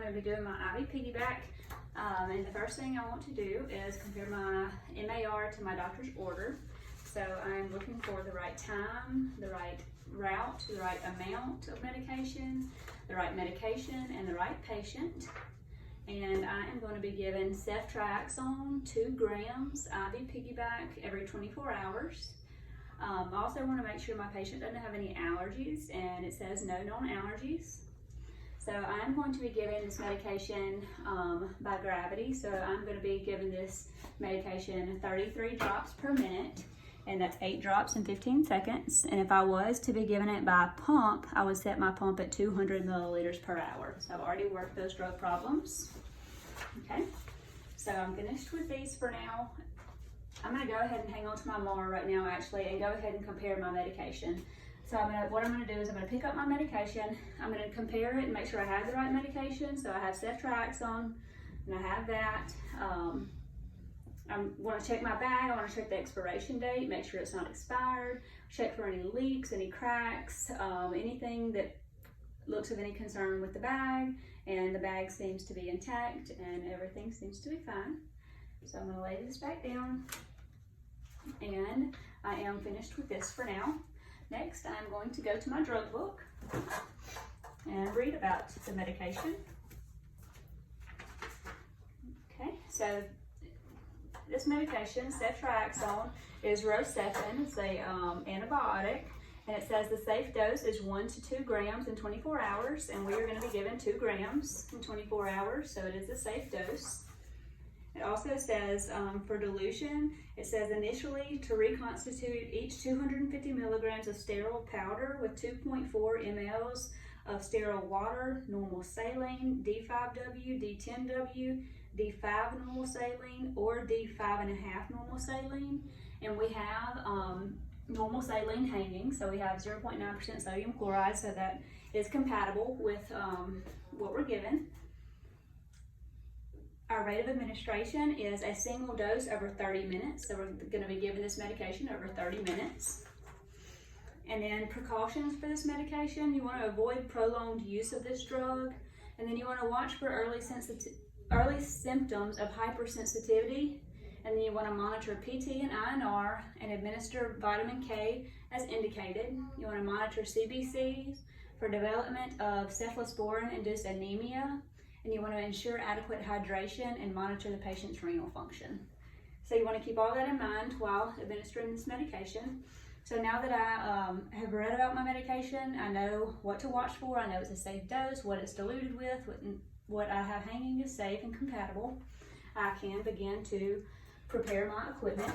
I'm going to be doing my IV Piggyback. And the first thing I want to do is compare my MAR to my doctor's order. So I'm looking for the right time, the right route, the right amount of medication, the right medication, and the right patient. And I am going to be given ceftriaxone 2 grams IV Piggyback every 24 hours. I also want to make sure my patient doesn't have any allergies, and it says no known allergies. So I'm going to be giving this medication by gravity. So I'm going to be giving this medication 33 drops per minute, and that's 8 drops in 15 seconds. And if I was to be giving it by pump, I would set my pump at 200 milliliters per hour. So I've already worked those drug problems. Okay, so I'm finished with these for now. I'm going to go ahead and hang on to my MAR right now actually and go ahead and compare my medication. So what I'm going to do is I'm going to pick up my medication, I'm going to compare it and make sure I have the right medication. So I have ceftriaxone and I have that. I want to check my bag, I want to check the expiration date, make sure it's not expired, check for any leaks, any cracks, anything that looks of any concern with the bag, and the bag seems to be intact and everything seems to be fine. So I'm going to lay this back down, and I am finished with this for now. Next, I'm going to go to my drug book and read about the medication. Okay, so this medication, ceftriaxone, is Rocephin. It's a antibiotic, and it says the safe dose is 1 to 2 grams in 24 hours, and we are going to be given 2 grams in 24 hours, so it is a safe dose. It also says for dilution, it says initially to reconstitute each 250 milligrams of sterile powder with 2.4 mLs of sterile water, normal saline, D5W, D10W, D5 normal saline, or D5.5 normal saline. And we have normal saline hanging, so we have 0.9% sodium chloride, so that is compatible with what we're given. Our rate of administration is a single dose over 30 minutes. So we're going to be giving this medication over 30 minutes. And then precautions for this medication, you want to avoid prolonged use of this drug. And then you want to watch for early symptoms of hypersensitivity. And then you want to monitor PT and INR and administer vitamin K as indicated. You want to monitor CBCs for development of cephalosporin-induced anemia. And you want to ensure adequate hydration and monitor the patient's renal function. So you want to keep all that in mind while administering this medication. So now that I have read about my medication, I know what to watch for, I know it's a safe dose, what it's diluted with, what I have hanging is safe and compatible, I can begin to prepare my equipment.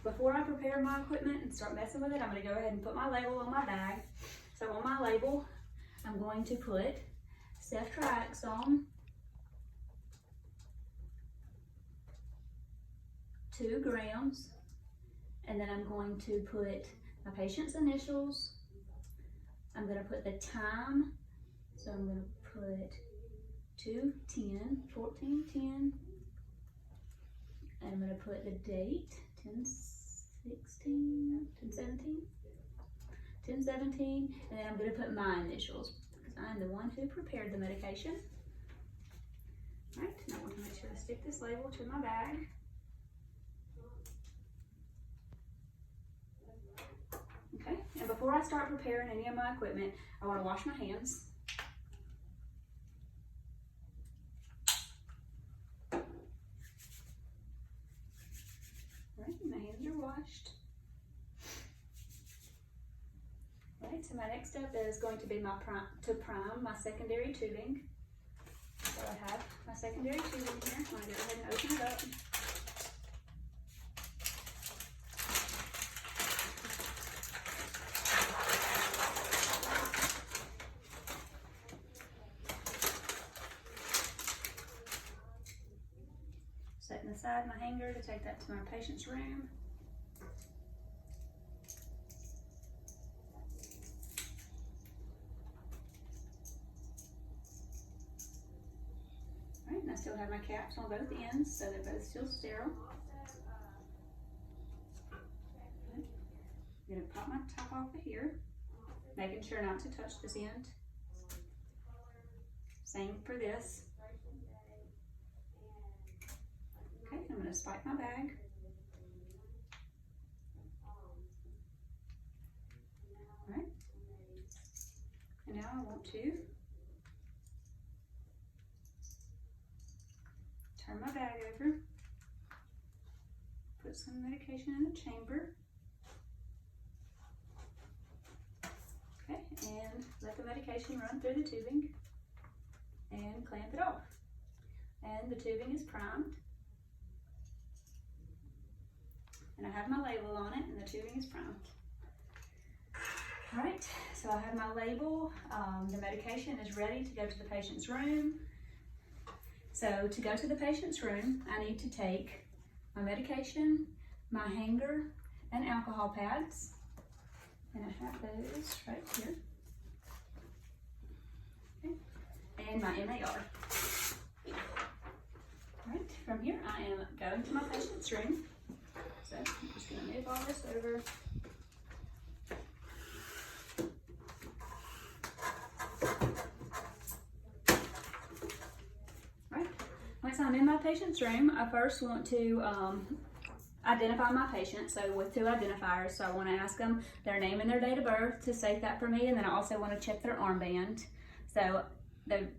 Before I prepare my equipment and start messing with it, I'm going to go ahead and put my label on my bag. So on my label, I'm going to put ceftriaxone 2 grams, and then I'm going to put my patient's initials. I'm going to put the time, so I'm going to put 2/10, 14/10, and I'm going to put the date 10/16, 10/17, 10/17, and then I'm going to put my initials because I'm the one who prepared the medication. All right, now I want to make sure to stick this label to my bag. Okay, and before I start preparing any of my equipment, I want to wash my hands. All right, my hands are washed. All right, so my next step is going to be to prime my secondary tubing. So I have my secondary tubing here. I'm going to go ahead and open it up. Setting aside my hanger to take that to my patient's room. All right, and I still have my caps on both ends, so they're both still sterile. Okay. I'm going to pop my top off of here, making sure not to touch this end. Same for this. Okay, I'm going to spike my bag. All right. And now I want to turn my bag over, put some medication in the chamber. Okay, and let the medication run through the tubing and clamp it off. And the tubing is primed. And I have my label on it, and the tubing is primed. All right, so I have my label. The medication is ready to go to the patient's room. So to go to the patient's room, I need to take my medication, my hanger, and alcohol pads. And I have those right here. Okay. And my MAR. All right, from here I am going to my patient's room. So I'm just going to move all this over. Right. Once I'm in my patient's room, I first want to identify my patient, so with 2 identifiers. So I want to ask them their name and their date of birth to state that for me, and then I also want to check their armband. So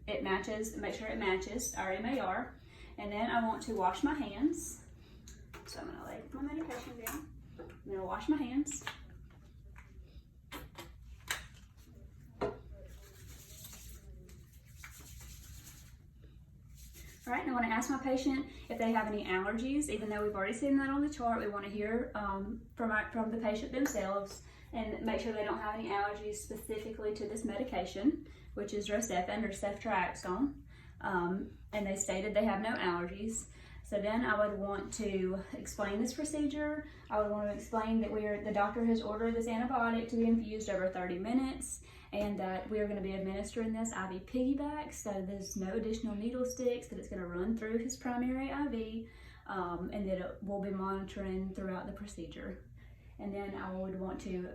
it matches, make sure it matches our MAR. And then I want to wash my hands. So I'm going to lay my medication down. I'm going to wash my hands. All right, and I want to ask my patient if they have any allergies. Even though we've already seen that on the chart, we want to hear from the patient themselves and make sure they don't have any allergies specifically to this medication, which is Rocephin or ceftriaxone. And they stated they have no allergies. So then I would want to explain this procedure. I would want to explain that the doctor has ordered this antibiotic to be infused over 30 minutes and that we are going to be administering this IV Piggyback, so there's no additional needle sticks, that it's going to run through his primary IV, and that it will be monitoring throughout the procedure. And then I would want to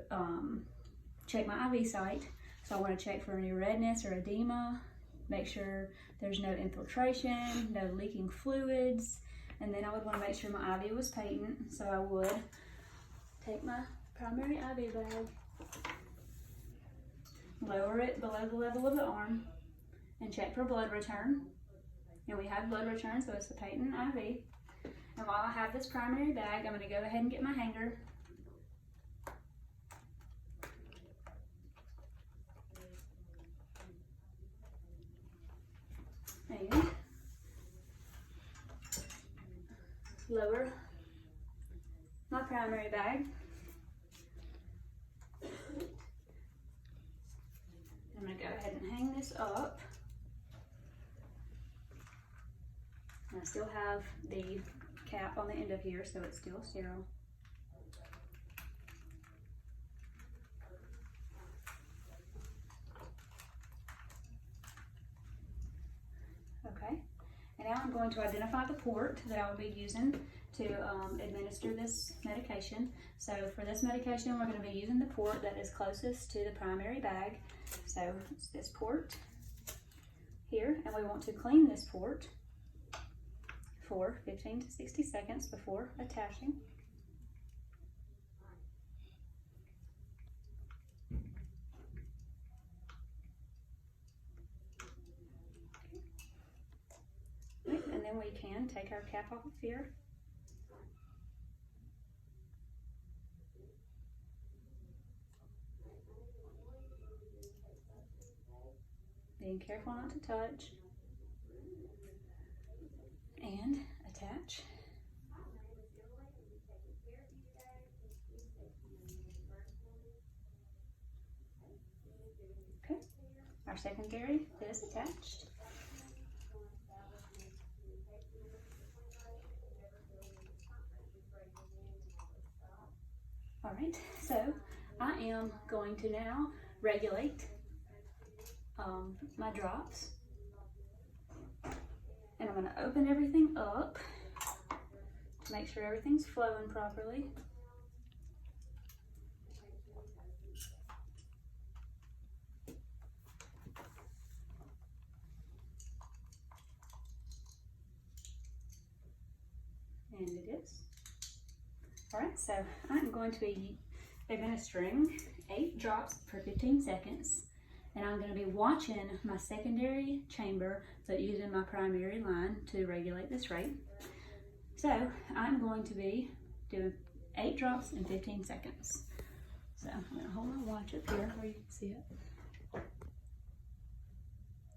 check my IV site. So I want to check for any redness or edema, make sure there's no infiltration, no leaking fluids, and then I would want to make sure my IV was patent. So I would take my primary IV bag, lower it below the level of the arm, and check for blood return. And we have blood return, so it's a patent IV. And while I have this primary bag, I'm going to go ahead and get my hanger. And lower my primary bag. I'm going to go ahead and hang this up. And I still have the cap on the end of here, so it's still sterile. Okay, and now I'm going to identify the port that I will be using to administer this medication. So for this medication, we're going to be using the port that is closest to the primary bag. So it's this port here, and we want to clean this port for 15 to 60 seconds before attaching. And then we can take our cap off of here. Being careful not to touch. And attach. Okay, our secondary is attached. All right, so I am going to now regulate my drops. And I'm going to open everything up to make sure everything's flowing properly. And it is. All right, so I'm going to be administering 8 drops per 15 seconds. And I'm going to be watching my secondary chamber, so using my primary line to regulate this rate. So I'm going to be doing 8 drops in 15 seconds. So I'm going to hold my watch up here where you can see it.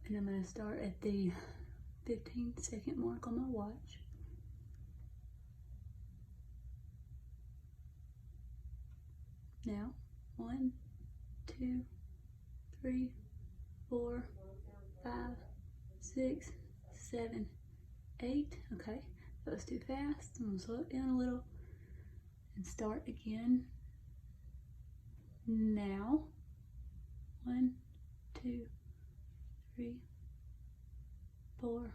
And I'm going to start at the 15-second mark on my watch. Now, 1, 2, 3, 4, 5, 6, 7, 8. Okay, that was too fast. I'm gonna slow it down a little and start again. Now, 1, 2, 3, 4,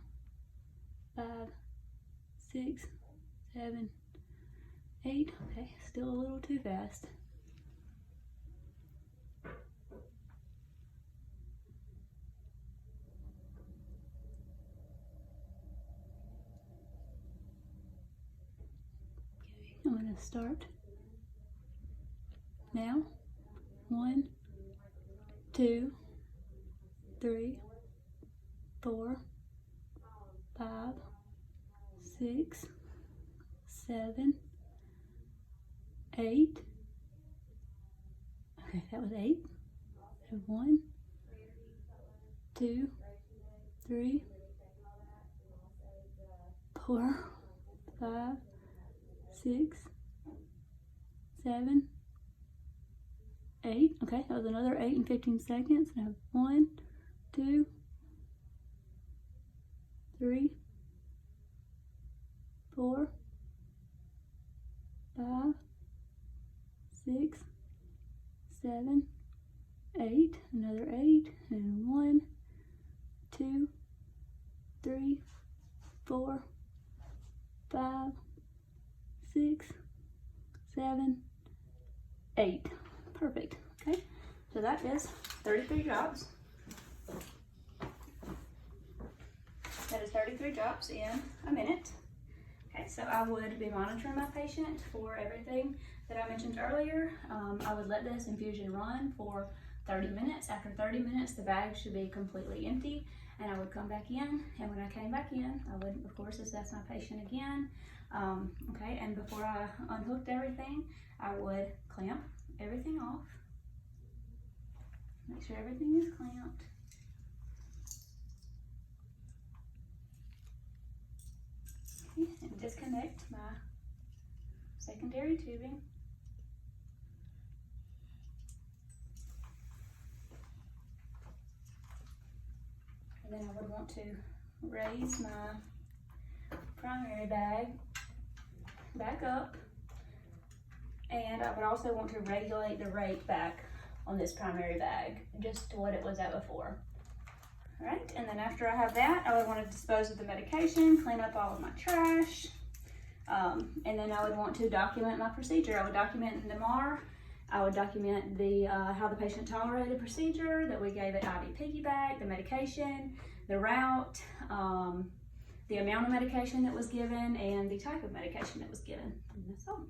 5, 6, 7, 8. Okay, still a little too fast. I'm going to start now. 1, 2, 3, 4, 5, 6, 7, 8. Okay, that was 8. 1, 2, 3, 4, 5, 6, 7, 8. Okay, that was another 8 in 15 seconds. I have 1, 2, 3, 4, 5, 6, 7, 8. Another 8. And 1, 2, 3, 4, 5, 6, 7, 8. Perfect. Okay, so that is 33 drops. That is 33 drops in a minute. Okay, so I would be monitoring my patient for everything that I mentioned earlier. I would let this infusion run for 30 minutes. After 30 minutes, the bag should be completely empty, and I would come back in. And when I came back in, I would, of course, assess my patient again. Okay, and before I unhooked everything, I would clamp everything off. Make sure everything is clamped. Okay, and disconnect my secondary tubing. And then I would want to raise my primary bag back up, and I would also want to regulate the rate back on this primary bag just to what it was at before. All right, and then after I have that, I would want to dispose of the medication, clean up all of my trash, and then I would want to document my procedure. I would document the MAR. I would document the how the patient tolerated the procedure, that we gave it IV Piggyback, the medication, the route, the amount of medication that was given, and the type of medication that was given. And that's all.